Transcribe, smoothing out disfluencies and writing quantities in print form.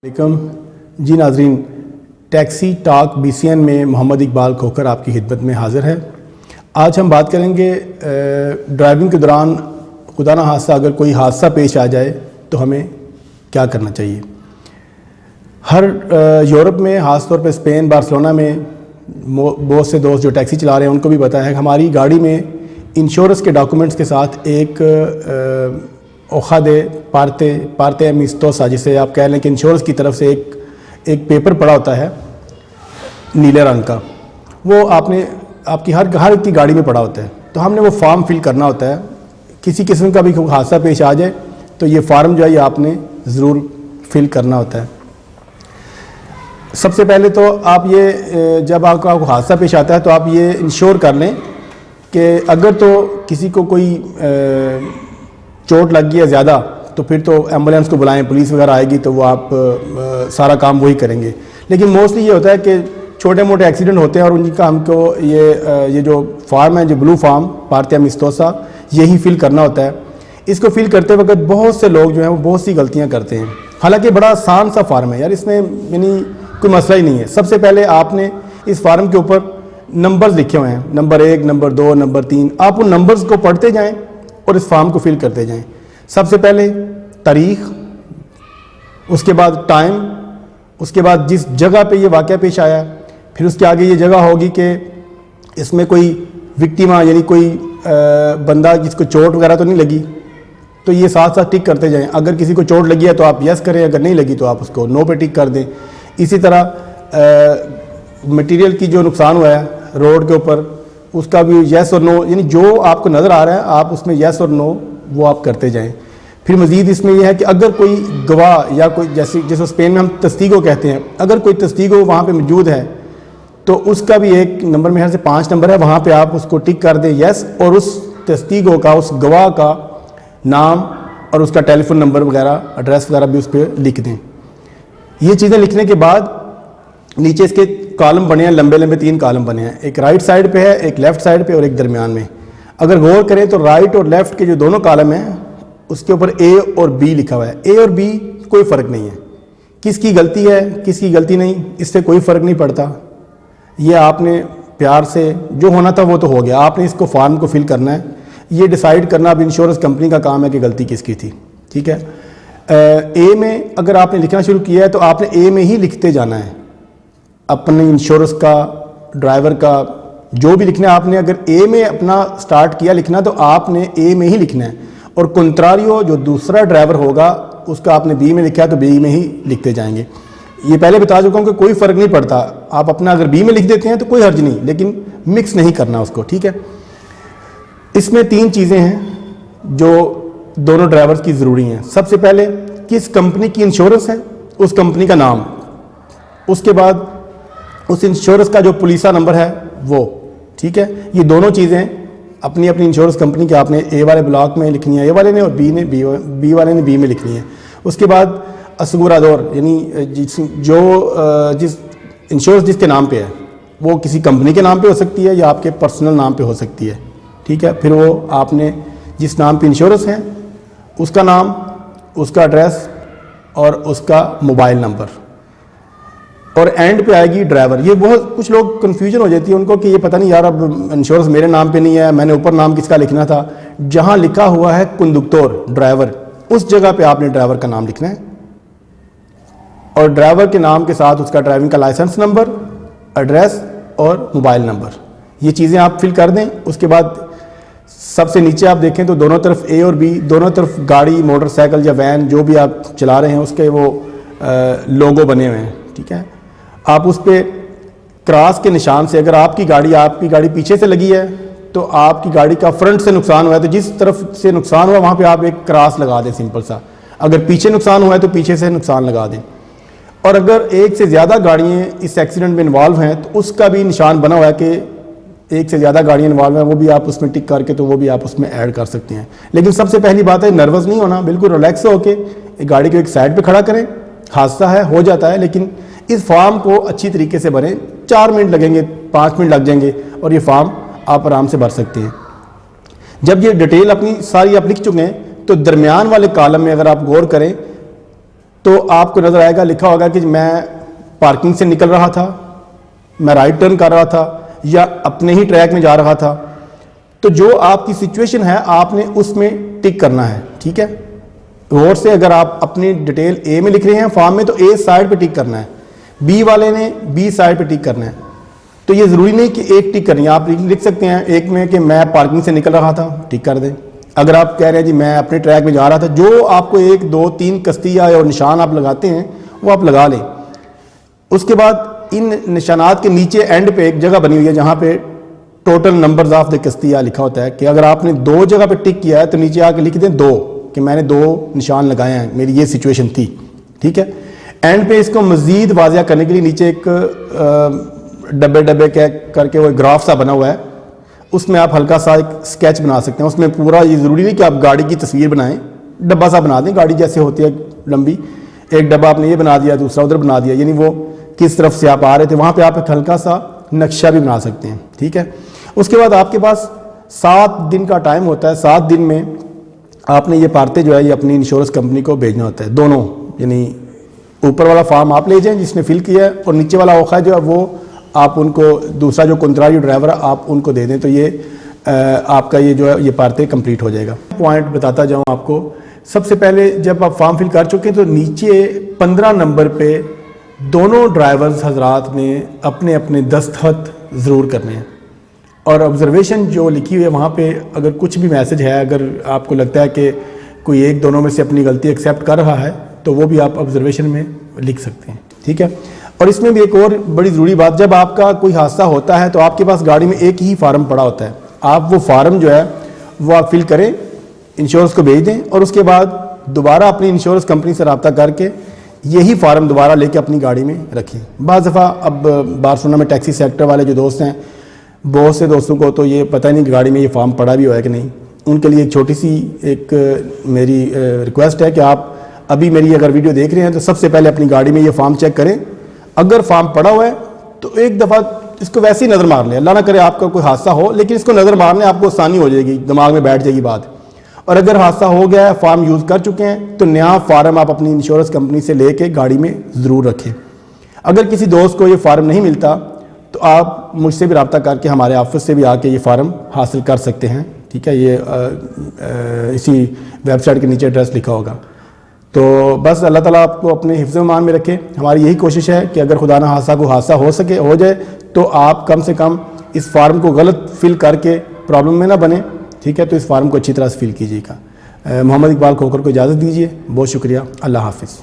علیکم جی ناظرین، taxi talk BCN میں محمد اقبال کھوکھر آپ کی خدمت میں حاضر ہے۔ آج ہم بات کریں گے ڈرائیونگ کے دوران خدا نہ خواستہ اگر کوئی حادثہ پیش آ جائے تو ہمیں کیا کرنا چاہیے۔ ہر یورپ میں، خاص طور پہ اسپین، بارسلونا میں بہت سے دوست جو ٹیکسی چلا رہے ہیں ان کو بھی پتہ ہے کہ ہماری گاڑی میں انشورنس کے ڈاکومنٹس کے ساتھ ایک hoja de parte amistosa، جسے آپ کہہ لیں کہ انشورنس کی طرف سے ایک پیپر پڑا ہوتا ہے نیلے رنگ کا، وہ آپ کی ہر کی گاڑی میں پڑا ہوتا ہے۔ تو ہم نے وہ فارم فل کرنا ہوتا ہے۔ کسی قسم کا بھی حادثہ پیش آ جائے تو یہ فارم جو ہے یہ آپ نے ضرور فل کرنا ہوتا ہے۔ سب سے پہلے تو آپ یہ جب آپ کا حادثہ پیش آتا ہے تو آپ یہ انشور کر لیں کہ اگر تو کسی کو کوئی چوٹ لگ گئی ہے زیادہ تو پھر تو ایمبولینس کو بلائیں، پولیس وغیرہ آئے گی تو وہ آپ سارا کام وہی کریں گے۔ لیکن موسٹلی یہ ہوتا ہے کہ چھوٹے موٹے ایکسیڈنٹ ہوتے ہیں اور ان کا ہم کو یہ جو فارم ہے، جو بلو فارم پارتے امستوسا، یہی فل کرنا ہوتا ہے۔ اس کو فل کرتے وقت بہت سے لوگ جو ہیں وہ بہت سی غلطیاں کرتے ہیں، حالانکہ بڑا آسان سا فارم ہے یار، اس میں یعنی کوئی مسئلہ ہی نہیں ہے۔ سب سے پہلے آپ نے اس فارم کے اوپر نمبرز لکھے ہوئے ہیں، نمبر 1، نمبر 2، نمبر 3، آپ ان نمبرز کو پڑھتے جائیں اور اس فارم کو فل کرتے جائیں۔ سب سے پہلے تاریخ، اس کے بعد ٹائم، اس کے بعد جس جگہ پہ یہ واقعہ پیش آیا، پھر اس کے آگے یہ جگہ ہوگی کہ اس میں کوئی وکٹیما یعنی کوئی بندہ جس کو چوٹ وغیرہ تو نہیں لگی، تو یہ ساتھ ساتھ ٹک کرتے جائیں۔ اگر کسی کو چوٹ لگی ہے تو آپ یس کریں، اگر نہیں لگی تو آپ اس کو نو پہ ٹک کر دیں۔ اسی طرح مٹیریل کی جو نقصان ہوا ہے روڈ کے اوپر، اس کا بھی یس اور نو، یعنی جو آپ کو نظر آ رہا ہے آپ اس میں یس اور نو وہ آپ کرتے جائیں۔ پھر مزید اس میں یہ ہے کہ اگر کوئی گواہ یا کوئی جیسے اسپین میں ہم تستیگو کہتے ہیں، اگر کوئی تستیگو وہاں پہ موجود ہے تو اس کا بھی ایک نمبر، میں سے 5 نمبر ہے، وہاں پہ آپ اس کو ٹک کر دیں یس، اور اس تستیگو کا، اس گواہ کا نام اور اس کا ٹیلی فون نمبر وغیرہ، ایڈریس وغیرہ بھی اس پہ لکھ دیں۔ یہ چیزیں لکھنے کے بعد نیچے اس کے کالم بنے ہیں، لمبے لمبے 3 کالم بنے ہیں، ایک رائٹ سائڈ پہ ہے، ایک لیفٹ سائڈ پہ اور ایک درمیان میں۔ اگر غور کریں تو رائٹ اور لیفٹ کے جو دونوں کالم ہیں اس کے اوپر A اور B لکھا ہوا ہے۔ A اور B کوئی فرق نہیں ہے، کس کی غلطی ہے کس کی غلطی نہیں، اس سے کوئی فرق نہیں پڑتا۔ یہ آپ نے پیار سے، جو ہونا تھا وہ تو ہو گیا، آپ نے اس کو فارم کو فل کرنا ہے۔ یہ ڈیسائیڈ کرنا اب انشورنس کمپنی کا کام ہے کہ غلطی کس کی تھی، ٹھیک ہے۔ A میں اگر آپ نے لکھنا شروع کیا ہے تو آپ نے A میں ہی لکھتے جانا ہے، اپنے انشورنس کا، ڈرائیور کا، جو بھی لکھنا ہے آپ نے اگر A میں اپنا سٹارٹ کیا لکھنا تو آپ نے A میں ہی لکھنا ہے، اور کنٹراریو جو دوسرا ڈرائیور ہوگا اس کا آپ نے B میں لکھا ہے تو B میں ہی لکھتے جائیں گے۔ یہ پہلے بتا چکا ہوں کہ کوئی فرق نہیں پڑتا، آپ اپنا اگر B میں لکھ دیتے ہیں تو کوئی حرج نہیں، لیکن مکس نہیں کرنا اس کو، ٹھیک ہے۔ اس میں 3 چیزیں ہیں جو دونوں ڈرائیورز کی ضروری ہیں۔ سب سے پہلے کس کمپنی کی انشورنس ہے، اس کمپنی کا نام، اس کے بعد اس انشورنس کا جو پولیسہ نمبر ہے وہ، ٹھیک ہے۔ یہ دونوں چیزیں اپنی اپنی انشورنس کمپنی کے آپ نے A والے بلاک میں لکھنی ہے، A والے نے، اور B والے نے B میں لکھنی ہے۔ اس کے بعد اسگورادور یعنی جس انشورنس جس کے نام پہ ہے وہ کسی کمپنی کے نام پہ ہو سکتی ہے یا آپ کے پرسنل نام پہ ہو سکتی ہے، ٹھیک ہے۔ پھر وہ آپ نے جس نام پہ انشورنس ہے اس کا نام، اس کا ایڈریس اور اس کا موبائل نمبر، اور اینڈ پہ آئے گی ڈرائیور۔ یہ بہت کچھ لوگ کنفیوژن ہو جاتی ہے ان کو کہ یہ پتہ نہیں یار اب انشورنس میرے نام پہ نہیں ہے، میں نے اوپر نام کس کا لکھنا تھا۔ جہاں لکھا ہوا ہے کنڈکٹور، ڈرائیور، اس جگہ پہ آپ نے ڈرائیور کا نام لکھنا ہے، اور ڈرائیور کے نام کے ساتھ اس کا ڈرائیونگ کا لائسنس نمبر، ایڈریس اور موبائل نمبر، یہ چیزیں آپ فل کر دیں۔ اس کے بعد سب سے نیچے آپ دیکھیں تو دونوں طرف A اور B، دونوں طرف گاڑی، موٹر سائیکل یا وین جو بھی آپ چلا رہے ہیں اس کے وہ لوگو بنے ہوئے ہیں، ٹھیک ہے۔ آپ اس پہ کراس کے نشان سے، اگر آپ کی گاڑی پیچھے سے لگی ہے تو آپ کی گاڑی کا فرنٹ سے نقصان ہوا ہے تو جس طرف سے نقصان ہوا وہاں پہ آپ ایک کراس لگا دیں سمپل سا، اگر پیچھے نقصان ہوا ہے تو پیچھے سے نقصان لگا دیں، اور اگر ایک سے زیادہ گاڑیاں اس ایکسیڈنٹ میں انوالو ہیں تو اس کا بھی نشان بنا ہوا ہے کہ ایک سے زیادہ گاڑیاں انوالو ہیں، وہ بھی آپ اس میں ٹک کر کے تو وہ بھی آپ اس میں ایڈ کر سکتے ہیں۔ لیکن سب سے پہلی بات ہے نروس نہیں ہونا، بالکل ریلیکس ہو کے گاڑی کو ایک سائڈ پہ کھڑا کریں۔ حادثہ ہے، ہو جاتا ہے، لیکن اس فارم کو اچھی طریقے سے بھریں، 4 منٹ لگیں گے، 5 منٹ لگ جائیں گے اور یہ فارم آپ آرام سے بھر سکتے ہیں۔ جب یہ ڈیٹیل اپنی ساری آپ لکھ چکے ہیں تو درمیان والے کالم میں اگر آپ غور کریں تو آپ کو نظر آئے گا لکھا ہوگا کہ میں پارکنگ سے نکل رہا تھا, میں رائٹ ٹرن کر رہا تھا, یا اپنے ہی ٹریک میں جا رہا تھا. تو جو آپ کی سچویشن ہے آپ نے اس میں ٹک کرنا ہے. ٹھیک ہے, غور سے اگر آپ اپنی ڈیٹیل اے میں لکھ رہے ہیں فارم میں تو اے سائڈ پہ ٹک کرنا ہے, بی والے نے بی سائڈ پہ ٹک کرنا ہے. تو یہ ضروری نہیں کہ ایک ٹک کرنی ہے, آپ لکھ سکتے ہیں ایک میں کہ میں پارکنگ سے نکل رہا تھا, ٹک کر دیں. اگر آپ کہہ رہے ہیں جی میں اپنے ٹریک میں جا رہا تھا, جو آپ کو 1 2 3 کستیا اور نشان آپ لگاتے ہیں وہ آپ لگا لیں. اس کے بعد ان نشانات کے نیچے اینڈ پہ ایک جگہ بنی ہوئی ہے جہاں پہ ٹوٹل نمبرز آف دا کستیا لکھا ہوتا ہے, کہ اگر آپ نے 2 جگہ پہ ٹک کیا ہے تو نیچے آ کے لکھ دیں 2, کہ میں نے 2 نشان لگائے ہیں, میری یہ سچویشن تھی. ٹھیک ہے, اینڈ پہ اس کو مزید واضح کرنے کے لیے نیچے ایک ڈبے کر کے وہ گراف سا بنا ہوا ہے, اس میں آپ ہلکا سا ایک اسکیچ بنا سکتے ہیں. اس میں پورا یہ ضروری نہیں کہ آپ گاڑی کی تصویر بنائیں, ڈبہ سا بنا دیں, گاڑی جیسے ہوتی ہے لمبی, ایک ڈبہ آپ نے یہ بنا دیا, دوسرا ادھر بنا دیا, یعنی وہ کس طرف سے آپ آ رہے تھے وہاں پہ آپ ایک ہلکا سا نقشہ بھی بنا سکتے ہیں. ٹھیک ہے, اس کے بعد آپ کے پاس 7 دن کا ٹائم ہوتا ہے. 7 دن میں آپ نے یہ پارتے جو ہے یہ اپنی انشورنس کمپنی کو بھیجنا ہوتا ہے, دونوں. یعنی اوپر والا فارم آپ لے جائیں جس نے فل کیا ہے, اور نیچے والا اوکھا جو ہے وہ آپ ان کو, دوسرا جو کنترائی ڈرائیور ہے آپ ان کو دے دیں, تو یہ آپ کا یہ جو ہے یہ پارتے کمپلیٹ ہو جائے گا. پوائنٹ بتاتا جاؤں آپ کو. سب سے پہلے جب آپ فارم فل کر چکے ہیں تو نیچے 15 نمبر پہ دونوں ڈرائیورز حضرات نے اپنے اپنے دستخط ضرور کرنے ہیں, اور آبزرویشن جو لکھی ہوئی ہے وہاں پہ اگر کچھ بھی میسج ہے, اگر آپ کو لگتا ہے کہ کوئی ایک دونوں میں سے اپنی غلطی ایکسیپٹ کر رہا ہے تو وہ بھی آپ آبزرویشن میں لکھ سکتے ہیں. ٹھیک ہے, اور اس میں بھی ایک اور بڑی ضروری بات, جب آپ کا کوئی حادثہ ہوتا ہے تو آپ کے پاس گاڑی میں ایک ہی فارم پڑا ہوتا ہے. آپ وہ فارم جو ہے وہ آپ فل کریں, انشورنس کو بھیج دیں, اور اس کے بعد دوبارہ اپنی انشورنس کمپنی سے رابطہ کر کے یہی فارم دوبارہ لے کے اپنی گاڑی میں رکھیں. بعض دفعہ اب بارسلونا میں ٹیکسی سیکٹر والے جو دوست ہیں, بہت سے دوستوں کو تو یہ پتہ نہیں کہ گاڑی میں یہ فارم پڑا بھی ہوا ہے کہ نہیں. ان کے لیے ایک چھوٹی سی ایک میری ریکویسٹ ہے کہ آپ ابھی میری اگر ویڈیو دیکھ رہے ہیں تو سب سے پہلے اپنی گاڑی میں یہ فارم چیک کریں. اگر فارم پڑا ہوا ہے تو ایک دفعہ اس کو ویسے ہی نظر مار لیں, اللہ نہ کرے آپ کا کوئی حادثہ ہو, لیکن اس کو نظر مارنے آپ کو آسانی ہو جائے گی, دماغ میں بیٹھ جائے گی بات. اور اگر حادثہ ہو گیا ہے, فارم یوز کر چکے ہیں, تو نیا فارم آپ اپنی انشورنس کمپنی سے لے کے گاڑی میں ضرور رکھیں. اگر کسی دوست کو یہ فارم نہیں ملتا تو آپ مجھ سے بھی رابطہ کر کے ہمارے آفس سے بھی آ کے یہ فارم حاصل کر سکتے ہیں. ٹھیک ہے, یہ اسی ویب سائٹ کے نیچے ایڈریس لکھا ہوگا. تو بس اللہ تعالیٰ آپ کو اپنے حفظ و ایمان میں رکھے. ہماری یہی کوشش ہے کہ اگر خدا نہ حادثہ کو حادثہ ہو جائے تو آپ کم سے کم اس فارم کو غلط فل کر کے پرابلم میں نہ بنے. ٹھیک ہے, تو اس فارم کو اچھی طرح سے فل کیجیے گا. محمد اقبال کھوکھر کو اجازت دیجیے. بہت شکریہ. اللہ حافظ.